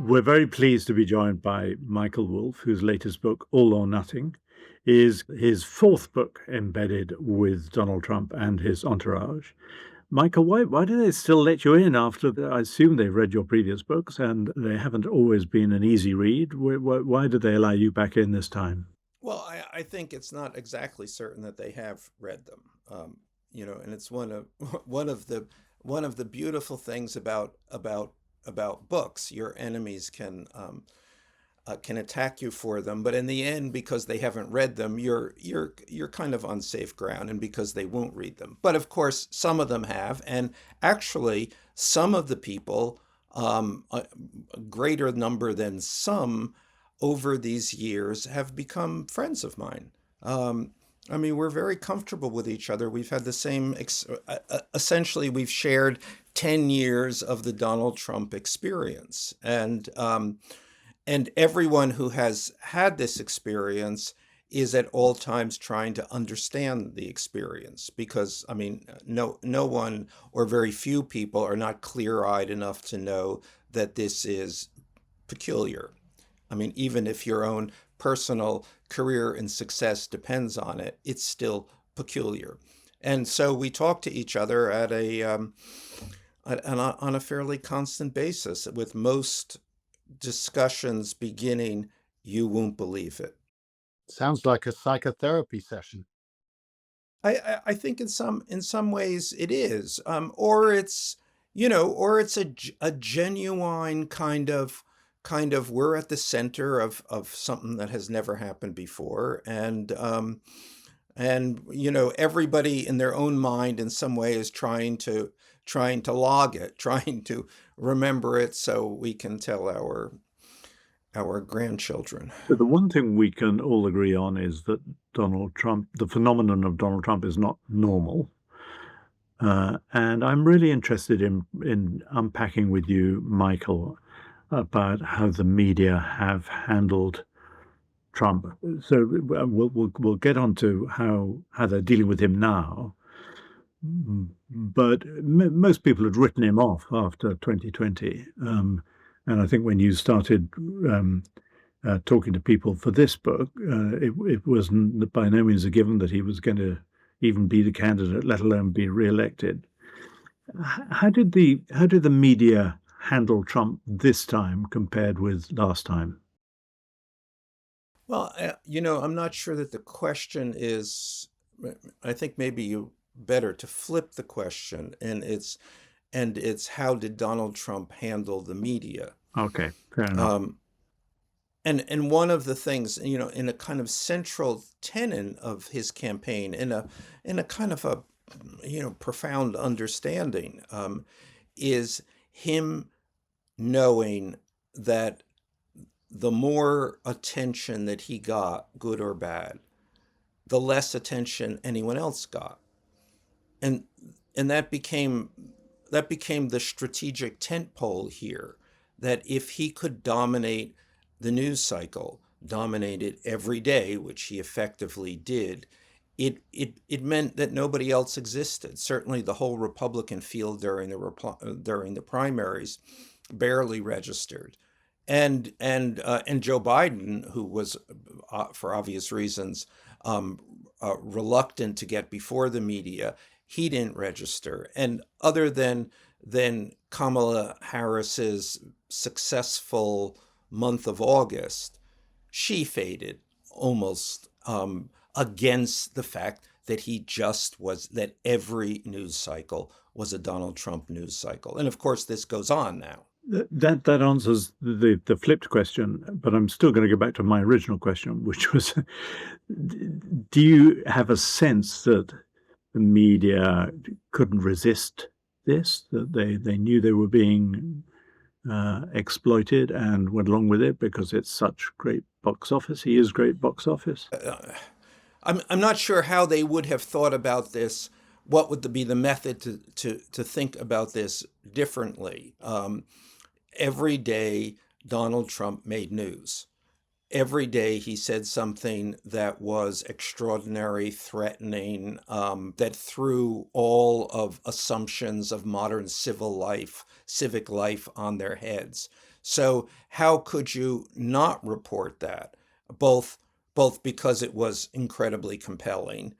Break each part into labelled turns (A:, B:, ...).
A: We're very pleased to be joined by Michael Wolff, whose latest book, All or Nothing, is his fourth book embedded with Donald Trump and his entourage. Michael, why do they still let you in after I assume they've read your previous books and they haven't always been an easy read? Why did they allow you back in this time?
B: Well, I think it's not exactly certain that they have read them. And it's one of one of the one of the beautiful things about books. Your enemies can attack you for them, but in the end, because they haven't read them, you're kind of on safe ground, and because they won't read them. But of course, some of them have, and actually, some of the people, a greater number than some, over these years have become friends of mine. I mean, we're very comfortable with each other. We've had the same, essentially, we've shared 10 years of the Donald Trump experience. And everyone who has had this experience is at all times trying to understand the experience because, I mean, no one or very few people are not clear-eyed enough to know that this is peculiar. I mean, even if your own personal career and success depends on it, it's still peculiar. And so we talk to each other on a fairly constant basis, with most discussions beginning, "You won't believe it."
C: Sounds like a psychotherapy session.
B: I think in some ways it is, or it's a genuine kind of we're at the center of something that has never happened before, and everybody in their own mind in some way is trying to log it, trying to remember it so we can tell our grandchildren.
A: But the one thing we can all agree on is that Donald Trump, the phenomenon of Donald Trump, is not normal. And I'm really interested in unpacking with you, Michael, about how the media have handled Trump. So we'll get on to how they're dealing with him now. But most people had written him off after 2020. And I think when you started talking to people for this book, it wasn't by no means a given that he was going to even be the candidate, let alone be re-elected. How did the media handle Trump this time compared with last time?
B: Well, I'm not sure that the question is. I think maybe you better to flip the question, and it's how did Donald Trump handle the media?
A: Okay, fair enough.
B: And one of the things, in a kind of central tenet of his campaign, in a kind of a profound understanding, is him knowing that the more attention that he got, good or bad, the less attention anyone else got. And and that became the strategic tentpole here, that if he could dominate the news cycle, dominate it every day, which he effectively did, it meant that nobody else existed. Certainly, the whole Republican field during the primaries barely registered, and Joe Biden, who was, for obvious reasons, reluctant to get before the media, he didn't register. And other than Kamala Harris's successful month of August, she faded almost, against the fact that that every news cycle was a Donald Trump news cycle. And of course, this goes on now.
A: That answers the flipped question, but I'm still going to go back to my original question, which was, do you have a sense that the media couldn't resist this, that they knew they were being exploited and went along with it because it's such great box office? He is great box office.
B: I'm not sure how they would have thought about this. What would be the method to think about this differently? Every day, Donald Trump made news. Every day he said something that was extraordinary, threatening, that threw all of assumptions of modern civic life on their heads. So how could you not report that? Both because it was incredibly compelling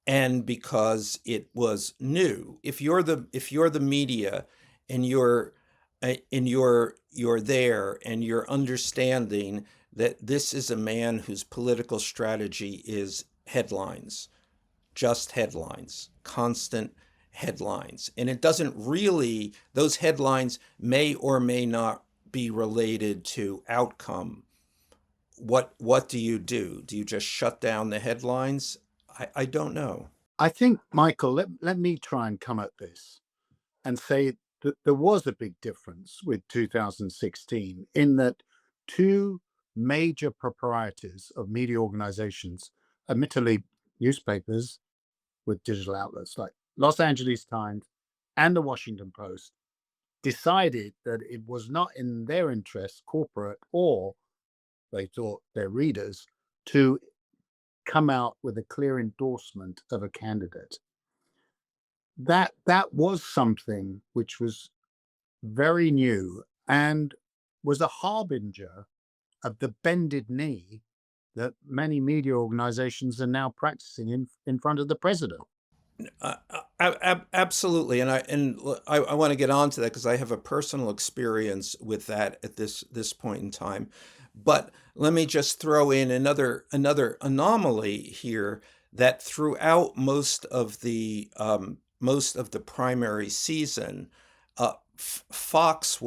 B: and because it was new. If you're the media and you're there and you're understanding that this is a man whose political strategy is headlines, just headlines, constant headlines. And it doesn't really, those headlines may or may not be related to outcome. What do you do? Do you just shut down the headlines? I don't know.
C: I think, Michael, let me try and come at this and say that there was a big difference with 2016 in that two major proprietors of media organizations, admittedly newspapers with digital outlets like Los Angeles Times and the Washington Post, decided that it was not in their interest, corporate or they thought their readers, to come out with a clear endorsement of a candidate. That was something which was very new and was a harbinger of the bended knee that many media organizations are now practicing in front of the president.
B: Absolutely, and I want to get on to that because I have a personal experience with that at this point in time. But let me just throw in another anomaly here that throughout most of the primary season, Fox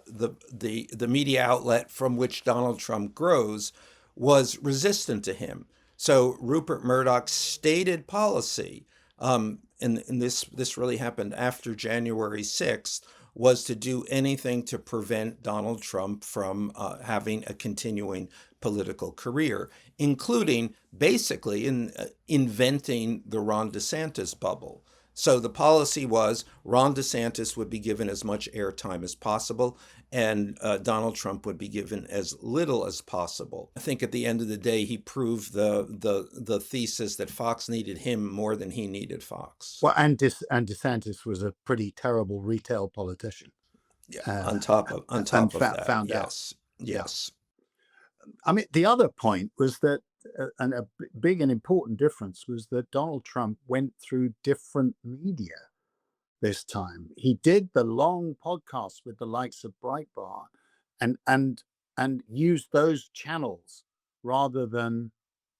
B: the media outlet from which Donald Trump grows, was resistant to him. So Rupert Murdoch's stated policy, and this really happened after January 6th, was to do anything to prevent Donald Trump from having a continuing political career, including basically in inventing the Ron DeSantis bubble. So the policy was Ron DeSantis would be given as much airtime as possible, and Donald Trump would be given as little as possible. I think at the end of the day, he proved the thesis that Fox needed him more than he needed Fox.
C: Well, and DeSantis was a pretty terrible retail politician.
B: Yeah,
C: uh,
B: on top of
C: and
B: that,
C: found out.
B: yes,
C: Yeah.
B: yes.
C: I mean, the other point was that, and a big and important difference was that Donald Trump went through different media this time. He did the long podcasts with the likes of Breitbart, and used those channels rather than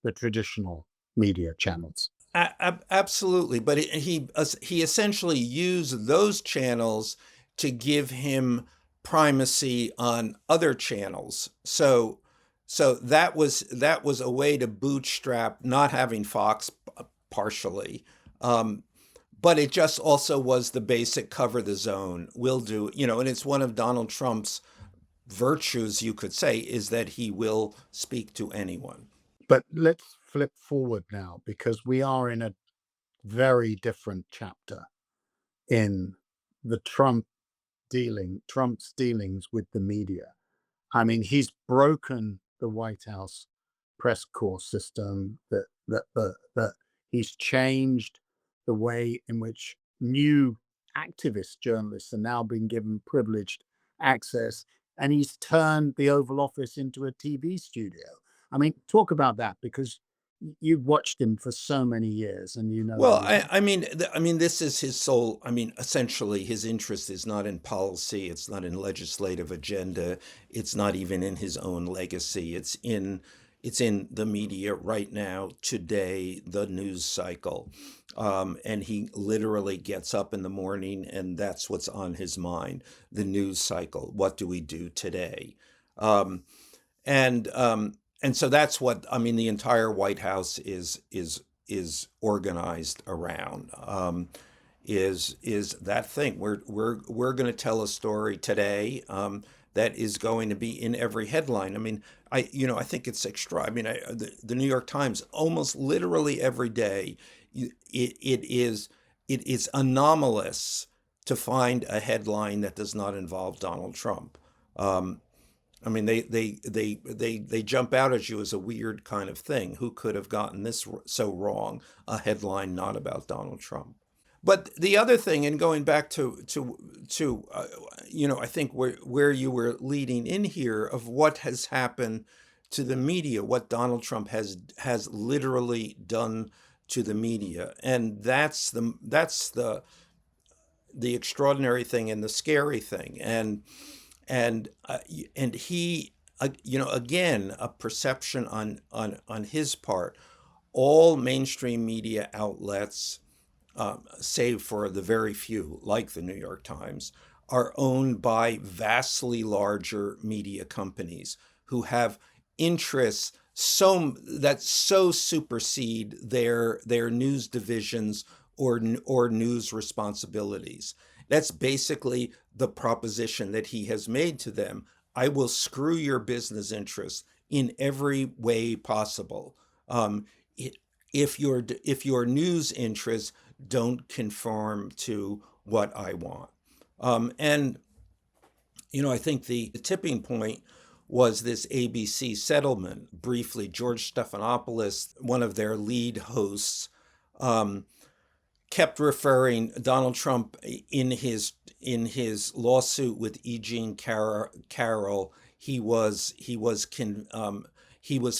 C: the traditional media channels.
B: Absolutely, but he essentially used those channels to give him primacy on other channels. So that was a way to bootstrap not having Fox partially. But it just also was the basic cover the zone. Will do, and it's one of Donald Trump's virtues, you could say, is that he will speak to anyone.
C: But let's flip forward now, because we are in a very different chapter in the Trump's dealings with the media. I mean, he's broken the White House press corps system. That he's changed the way in which new activist journalists are now being given privileged access, and he's turned the Oval Office into a TV studio. I mean, talk about that, because you've watched him for so many years, and you know
B: Well,
C: everything.
B: I mean, this is his sole. I mean, essentially, his interest is not in policy. It's not in legislative agenda. It's not even in his own legacy. It's in the media right now, today, the news cycle, and he literally gets up in the morning, and that's what's on his mind: the news cycle. What do we do today? Um, and so that's what I mean. The entire White House is organized around, is that thing. We're going to tell a story today, that is going to be in every headline. I mean, I think it's extra. I mean, the New York Times, almost literally every day, it is anomalous to find a headline that does not involve Donald Trump. Um, I mean, they jump out at you as a weird kind of thing. Who could have gotten this so wrong? A headline not about Donald Trump. But the other thing, and going back to I think where you were leading in here of what has happened to the media, what Donald Trump has literally done to the media, and that's the extraordinary thing and the scary thing, and he, again, a perception on his part. All mainstream media outlets, save for the very few, like the New York Times, are owned by vastly larger media companies who have interests so supersede their news divisions or news responsibilities. That's basically the proposition that he has made to them. I will screw your business interests in every way possible. Um, if your news interests don't conform to what I want. And I think the tipping point was this ABC settlement. Briefly, George Stephanopoulos, one of their lead hosts, kept referring Donald Trump in his lawsuit with E. Jean Carroll. He was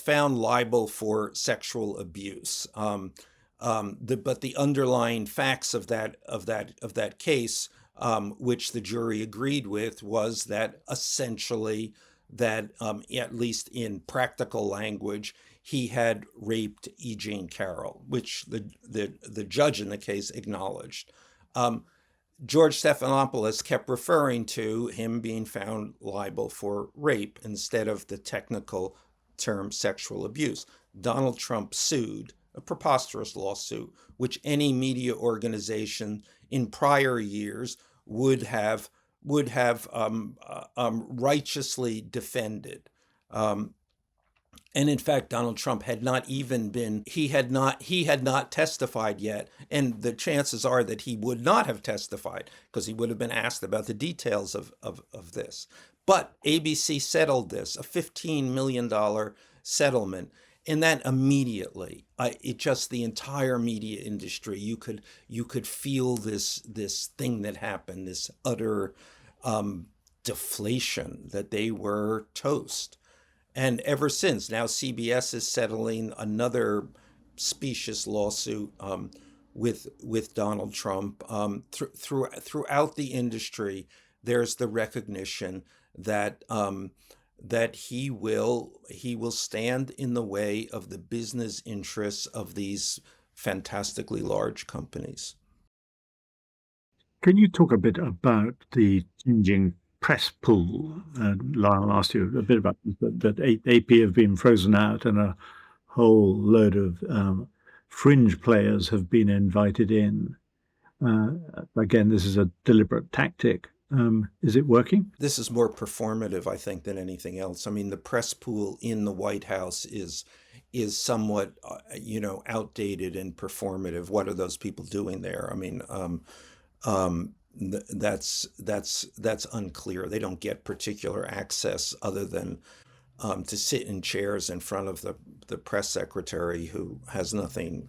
B: found liable for sexual abuse. But the underlying facts of that case, which the jury agreed with, was that essentially that, at least in practical language, he had raped E. Jean Carroll, which the judge in the case acknowledged. George Stephanopoulos kept referring to him being found liable for rape instead of the technical term sexual abuse. Donald Trump sued, a preposterous lawsuit, which any media organization in prior years would have righteously defended. And in fact, Donald Trump had not testified yet. And the chances are that he would not have testified because he would have been asked about the details of this. But ABC settled this, a $15 million settlement. And that immediately, the entire media industry, you could feel this thing that happened, this utter deflation, that they were toast. And ever since, now CBS is settling another specious lawsuit with Donald Trump. Throughout the industry, there's the recognition that he will stand in the way of the business interests of these fantastically large companies.
A: Can you talk a bit about the changing press pool? Lionel asked you a bit about that. AP have been frozen out, and a whole load of fringe players have been invited in. Again, this is a deliberate tactic. Is it working?
B: This is more performative, I think, than anything else. I mean, the press pool in the White House is somewhat, outdated and performative. What are those people doing there? I mean, that's unclear. They don't get particular access other than to sit in chairs in front of the press secretary, who has nothing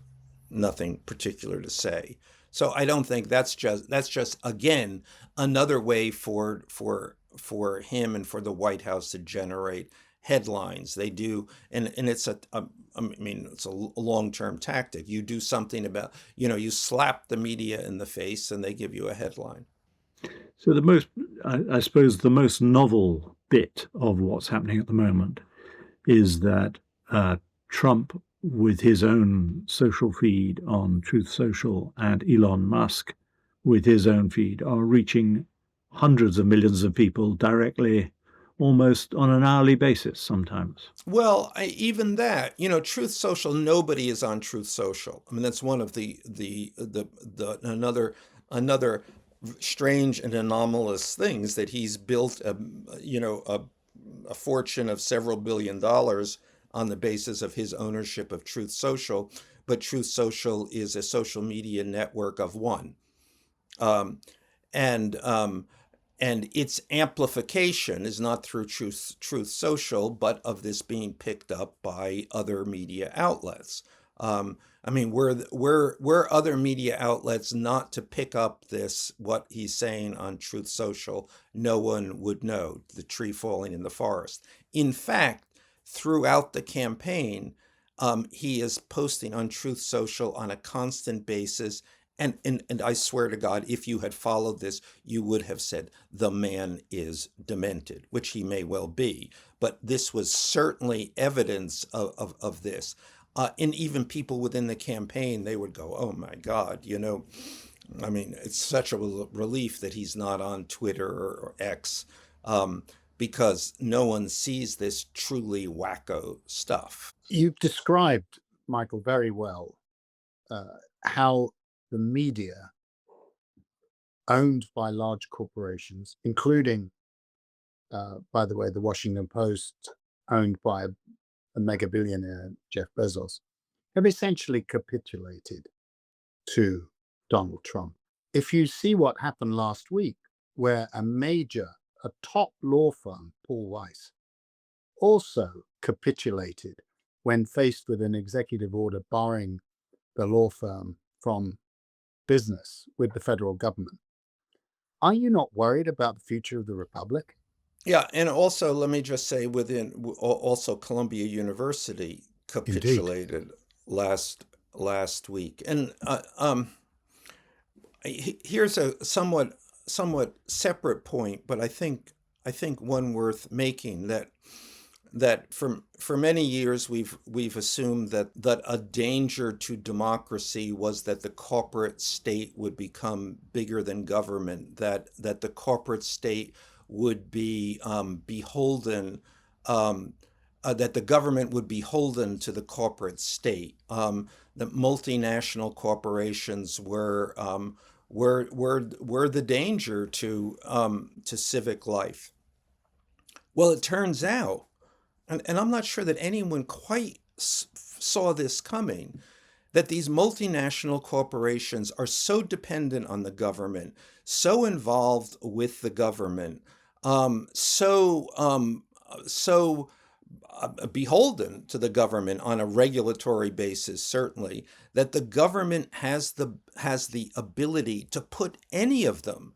B: particular to say. So I don't think that's just again another way for him and for the White House to generate headlines. They do, and it's it's a long-term tactic. You do something about, you slap the media in the face and they give you a headline.
A: So I suppose the most novel bit of what's happening at the moment is that Trump, with his own social feed on Truth Social, and Elon Musk with his own feed, are reaching hundreds of millions of people directly, almost on an hourly basis sometimes.
B: Well, even that, Truth Social, nobody is on Truth Social. I mean, that's one of the another strange and anomalous things, that he's built a fortune of several $billion on the basis of his ownership of Truth Social, but Truth Social is a social media network of one. And its amplification is not through Truth Social, but of this being picked up by other media outlets. I mean, were other media outlets not to pick up this, what he's saying on Truth Social, no one would know the tree falling in the forest. In fact, throughout the campaign, he is posting on Truth Social on a constant basis. And I swear to God, if you had followed this, you would have said the man is demented, which he may well be. But this was certainly evidence of this. And even people within the campaign, they would go, oh my God, I mean, it's such a relief that he's not on Twitter or X, because no one sees this truly wacko stuff.
C: You've described, Michael, very well how the media owned by large corporations, including, by the way, the Washington Post, owned by a mega billionaire, Jeff Bezos, have essentially capitulated to Donald Trump. If you see what happened last week, where a top law firm, Paul Weiss, also capitulated when faced with an executive order barring the law firm from business with the federal government. Are you not worried about the future of the republic?
B: Yeah, and also let me just say, also Columbia University capitulated last week, and here's a somewhat separate point, but I think one worth making, that for many years we've assumed that a danger to democracy was that the corporate state would become bigger than government, that the corporate state would be beholden, that the government would be beholden to the corporate state, that multinational corporations were the danger to civic life. Well, it turns out, and I'm not sure that anyone quite saw this coming, that these multinational corporations are so dependent on the government, so involved with the government, so beholden to the government on a regulatory basis, certainly, that the government has the ability to put any of them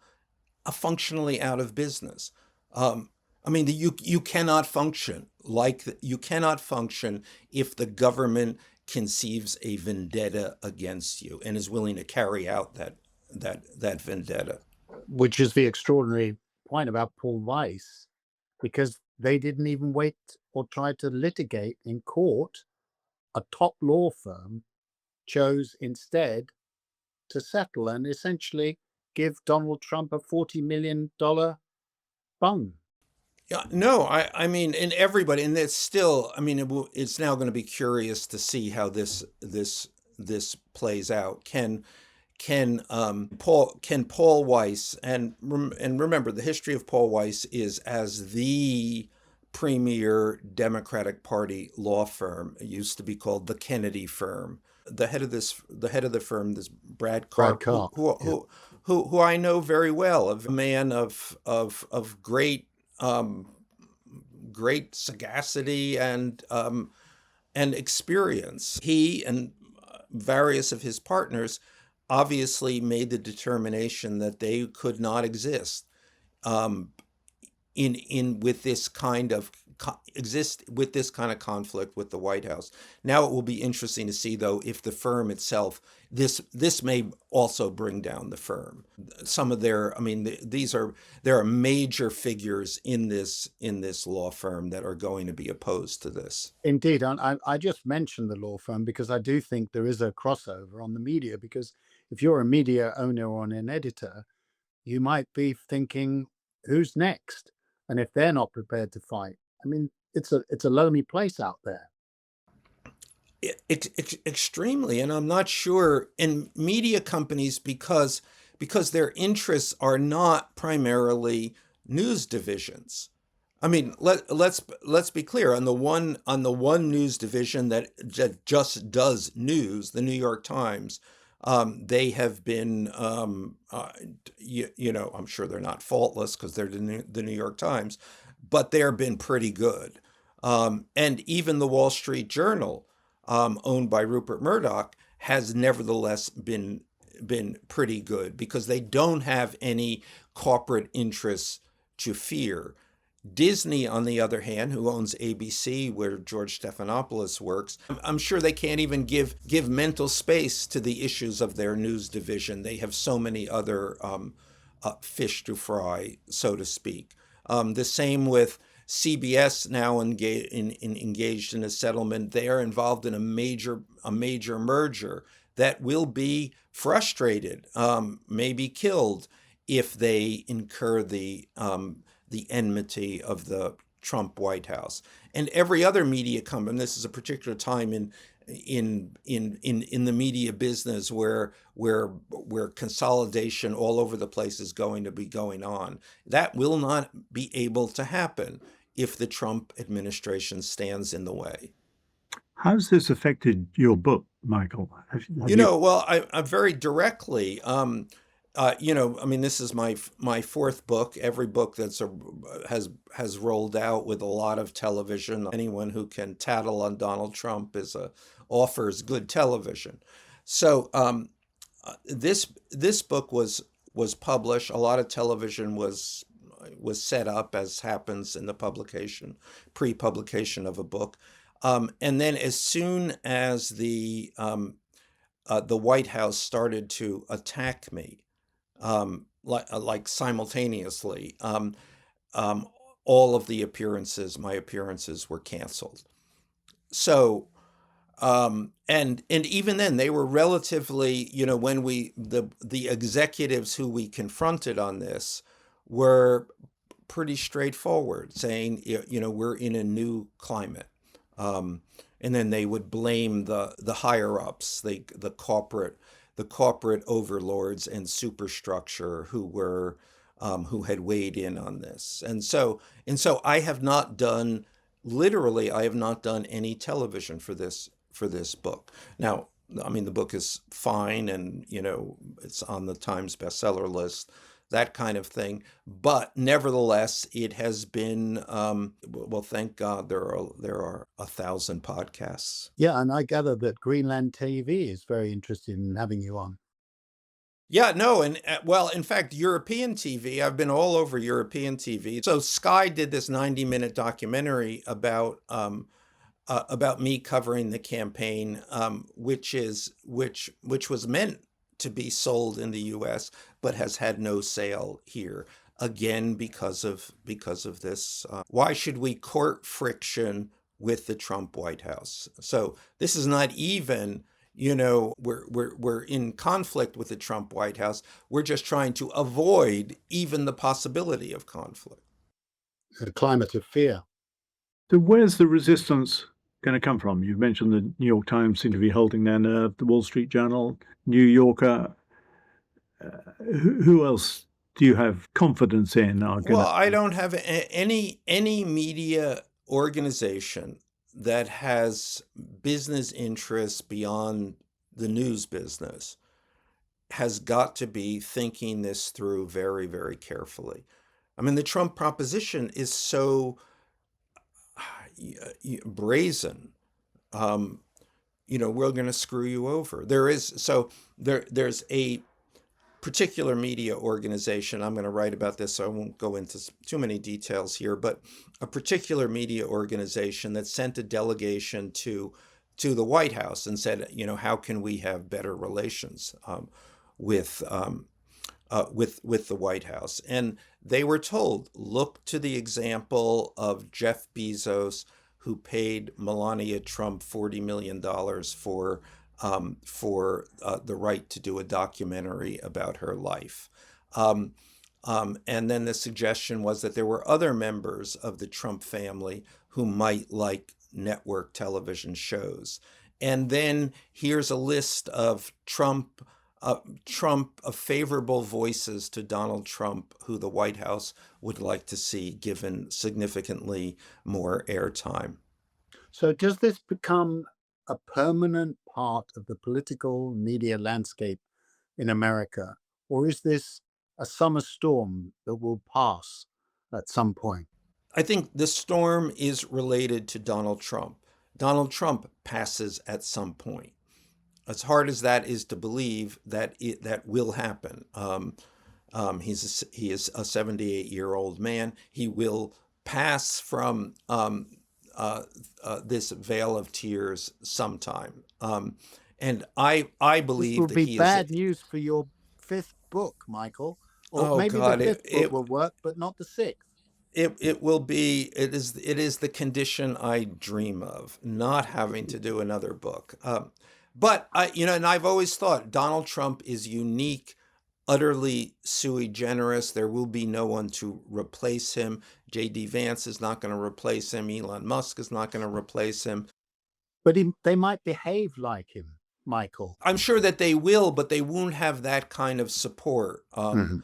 B: functionally out of business. I mean, you cannot function if the government conceives a vendetta against you and is willing to carry out that vendetta.
C: Which is the extraordinary point about Paul Weiss, because they didn't even wait or try to litigate in court. A top law firm chose instead to settle and essentially give Donald Trump a $40 million bung.
B: Yeah, no, I mean, and everybody, and it's still, I mean, it's now going to be curious to see how this plays out. Can Paul Weiss, and remember, the history of Paul Weiss is as the premier Democratic Party law firm. It used to be called the Kennedy firm. The head of the firm, this Brad Karp, who I know very well, a man of great sagacity and experience. He and various of his partners obviously made the determination that they could not exist with this kind of conflict with the White House. Now it will be interesting to see, though, if the firm itself, this may also bring down the firm. Some of their, I mean, there are major figures in this law firm that are going to be opposed to this.
C: Indeed, I just mentioned the law firm because I do think there is a crossover on the media, because if you're a media owner or an editor, you might be thinking, who's next? And if they're not prepared to fight, I mean, it's a lonely place out there.
B: Extremely, and I'm not sure in media companies, because their interests are not primarily news divisions. I mean, let's be clear, on the one news division that just does news, the New York Times. They have been, I'm sure they're not faultless because they're the New York Times, but they've been pretty good. And even the Wall Street Journal, owned by Rupert Murdoch, has nevertheless been pretty good because they don't have any corporate interests to fear. Disney, on the other hand, who owns ABC, where George Stephanopoulos works, I'm sure they can't even give mental space to the issues of their news division. They have so many other fish to fry, so to speak. The same with CBS, now engaged in a settlement. They are involved in a major merger that will be frustrated, maybe killed, if they incur the enmity of the Trump White House. And every other media company, and this is a particular time in the media business where consolidation all over the place is going to be going on. That will not be able to happen if the Trump administration stands in the way.
A: How's this affected your book, Michael?
B: Well, I very directly. This is my fourth book. Every book has rolled out with a lot of television. Anyone who can tattle on Donald Trump offers good television. So this book was published. A lot of television was set up, as happens in the pre-publication of a book. And then as soon as the White House started to attack me, like simultaneously, all of my appearances were canceled. So, and even then, they were relatively, when the executives who we confronted on this were pretty straightforward, saying, we're in a new climate. And then they would blame the higher ups, the corporate overlords and superstructure who had weighed in on this. And so I have not done any television for this book. Now, I mean, the book is fine, and it's on the Times bestseller list, that kind of thing. But nevertheless, it has been, well, thank God there are 1,000 podcasts.
C: Yeah, and I gather that Greenland TV is very interested in having you on.
B: Yeah, no, and well, in fact, European TV, I've been all over European TV. So Sky did this 90-minute documentary about me covering the campaign, which was meant to be sold in the U.S., but has had no sale here, again because of this. Why should we court friction with the Trump White House? So this is not even, we're in conflict with the Trump White House. We're just trying to avoid even the possibility of conflict.
C: A climate of fear.
A: So where's the resistance going to come from? You've mentioned the New York Times seem to be holding their nerve, the Wall Street Journal, New Yorker. Who else do you have confidence in?
B: Well, I don't have any media organization that has business interests beyond the news business has got to be thinking this through very, very carefully. I mean, the Trump proposition is so brazen. We're going to screw you over. There's a particular media organization. I'm going to write about this, so I won't go into too many details here, but a particular media organization that sent a delegation to the White House and said, how can we have better relations with the White House? And they were told, look to the example of Jeff Bezos, who paid Melania Trump $40 million for the right to do a documentary about her life. And then the suggestion was that there were other members of the Trump family who might like network television shows. And then here's a list of favorable voices to Donald Trump who the White House would like to see given significantly more airtime.
C: So does this become a permanent part of the political media landscape in America, or is this a summer storm that will pass at some point?
B: I think the storm is related to Donald Trump. Donald Trump passes at some point. as hard as that is to believe, that will happen. He is a 78-year-old man. He will pass from this veil of tears sometime. And I
C: This
B: believe
C: would
B: that
C: be
B: he is.
C: bad news for your fifth book, Michael. Or
B: Oh
C: maybe the
B: God,
C: fifth book will work, but not the sixth.
B: it will be. It is the condition I dream of, not having to do another book. But and I've always thought Donald Trump is unique, utterly sui generis. There will be no one to replace him. J.D. Vance is not going to replace him. Elon Musk is not going to replace him.
C: But they might behave like him, Michael.
B: I'm sure that they will, but they won't have that kind of support.
C: Mhm.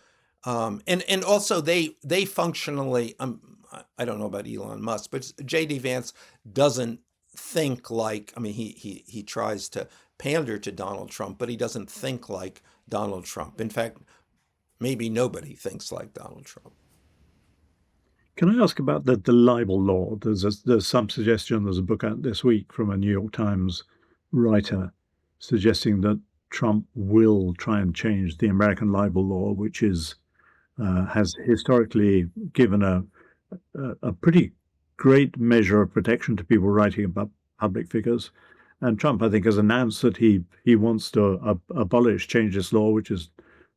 B: And also they functionally. I don't know about Elon Musk, but J.D. Vance doesn't think like. I mean, he tries to pander to Donald Trump, but he doesn't think like Donald Trump. In fact, maybe nobody thinks like Donald Trump.
A: Can I ask about the libel law? There's some suggestion. There's a book out this week from a New York Times writer suggesting that Trump will try and change the American libel law, which has historically given a pretty great measure of protection to people writing about public figures. And Trump, I think, has announced that he wants to change this law, which is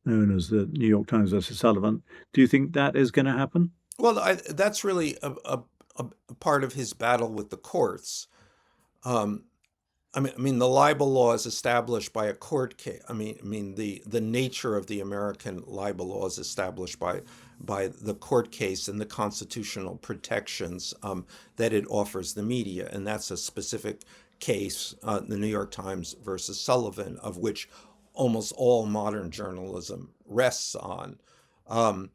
A: known as the New York Times versus Sullivan. Do you think that is going to happen?
B: Well, that's really a part of his battle with the courts. Um, I mean, the libel law is established by a court case. The nature of the American libel law is established by the court case and the constitutional protections that it offers the media, and that's a specific case, the New York Times versus Sullivan, of which almost all modern journalism rests on. Um,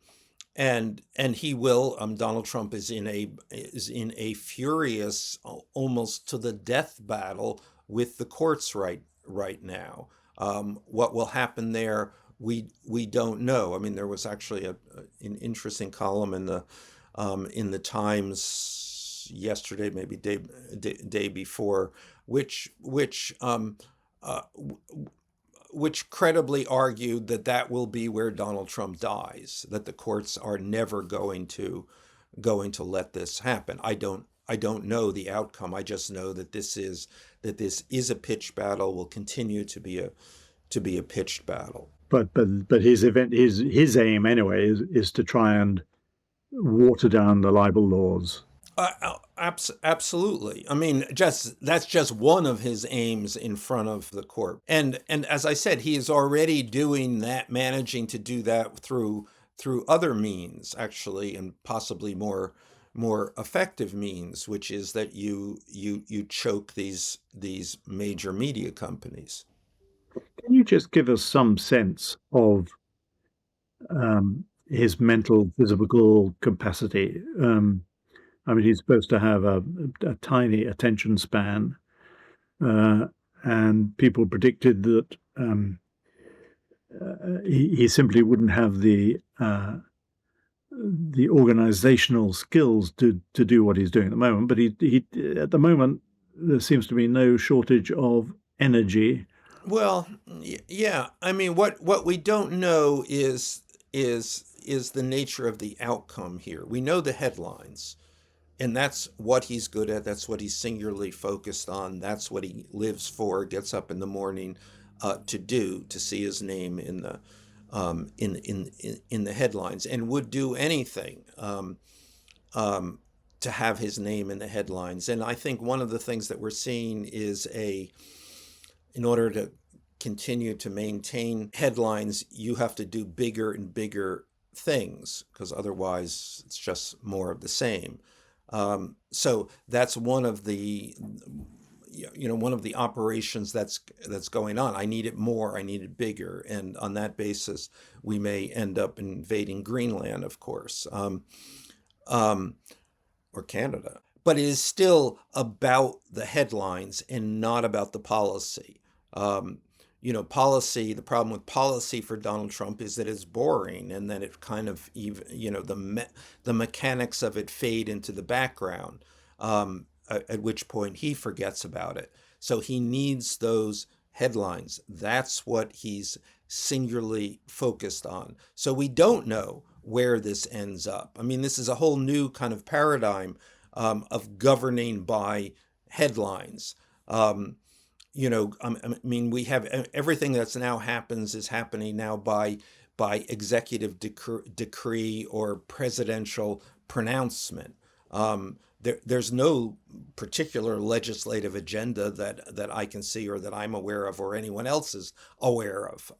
B: and he will. Donald Trump is in a furious, almost to the death battle with the courts right now. What will happen there, we don't know. I mean, there was actually an interesting column in the Times yesterday, maybe day before, uh, which credibly argued that will be where Donald Trump dies, that the courts are never going to let this happen. I don't know the outcome. I just know that this is a pitched battle, will continue to be a pitched battle.
A: But his aim anyway is to try and water down the libel laws.
B: Absolutely. I mean, that's just one of his aims in front of the court. And as I said, he is already doing that, managing to do that through other means, actually, and possibly more effective means, which is that you choke these major media companies.
A: Can you just give us some sense of his mental, physical capacity? I mean, he's supposed to have a tiny attention span, and people predicted that he simply wouldn't have the organizational skills to do what he's doing at the moment. But he at the moment there seems to be no shortage of energy.
B: Well, yeah. I mean, what we don't know is the nature of the outcome here. We know the headlines. And that's what he's good at. That's what he's singularly focused on. That's what he lives for. Gets up in the morning to see his name in the headlines, and would do anything to have his name in the headlines. And I think one of the things that we're seeing is in order to continue to maintain headlines, you have to do bigger and bigger things, because otherwise it's just more of the same. So that's one of the operations that's going on. I need it more. I need it bigger, and on that basis, we may end up invading Greenland, of course, or Canada. But it is still about the headlines and not about the policy. Policy. The problem with policy for Donald Trump is that it's boring, and that it kind of the mechanics of it fade into the background. At which point he forgets about it. So he needs those headlines. That's what he's singularly focused on. So we don't know where this ends up. I mean, this is a whole new kind of paradigm of governing by headlines. I mean, we have everything that's now happens is happening now by executive decree or presidential pronouncement. There's no particular legislative agenda that I can see or that I'm aware of or anyone else is aware of.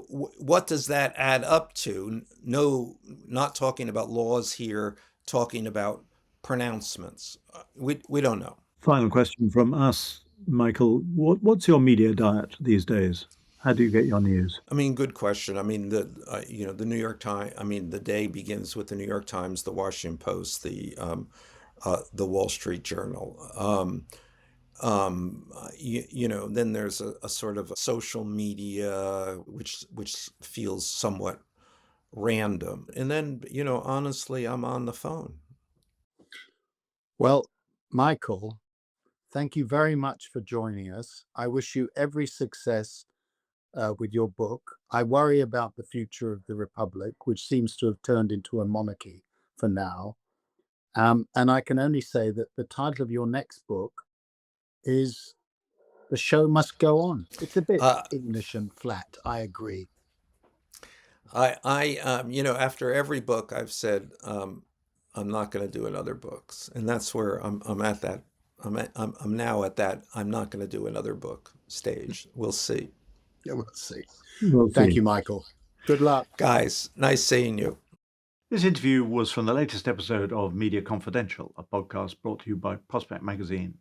B: What does that add up to? No, not talking about laws here, talking about pronouncements. We don't know.
A: Final question from us, Michael. What's your media diet these days? How do you get your news?
B: I mean, good question. I mean, the New York Times. I mean, the day begins with the New York Times, the Washington Post, the Wall Street Journal. Then there's a sort of a social media which feels somewhat random, and then honestly, I'm on the phone.
C: Well, Michael, thank you very much for joining us. I wish you every success with your book. I worry about the future of the Republic, which seems to have turned into a monarchy for now. And I can only say that the title of your next book is The Show Must Go On. It's a bit English and flat, I agree.
B: After every book I've said, I'm not going to do another books, and that's where I'm at that. I'm now at that. I'm not going to do another book stage. We'll see.
C: Yeah, we'll see.
A: We'll
C: Thank
A: see.
C: you, Michael. Good luck.
B: Guys, nice seeing you.
A: This interview was from the latest episode of Media Confidential, a podcast brought to you by Prospect Magazine.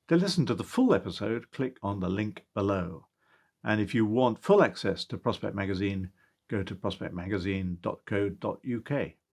A: To listen to the full episode, click on the link below. And if you want full access to Prospect Magazine, go to prospectmagazine.co.uk.